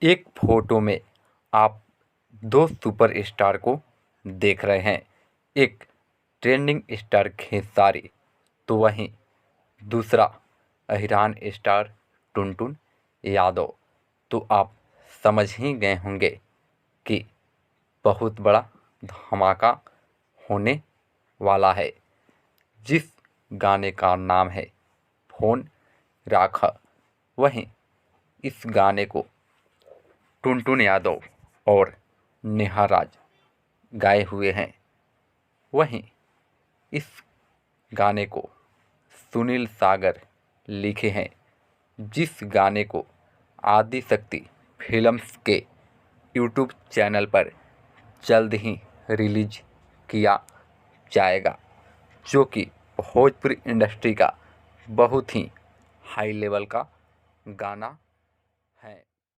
एक फोटो में आप दो सुपरस्टार को देख रहे हैं। एक ट्रेंडिंग स्टार खेसारी तो वहीं दूसरा अहिरान स्टार टुनटुन यादव। तो आप समझ ही गए होंगे कि बहुत बड़ा धमाका होने वाला है, जिस गाने का नाम है फोन राखा। वहीं इस गाने को टुनटुन यादव और नेहा राज गाए हुए हैं। वहीं इस गाने को सुनील सागर लिखे हैं, जिस गाने को आदिशक्ति फिल्म्स के यूट्यूब चैनल पर जल्द ही रिलीज किया जाएगा, जो कि भोजपुरी इंडस्ट्री का बहुत ही हाई लेवल का गाना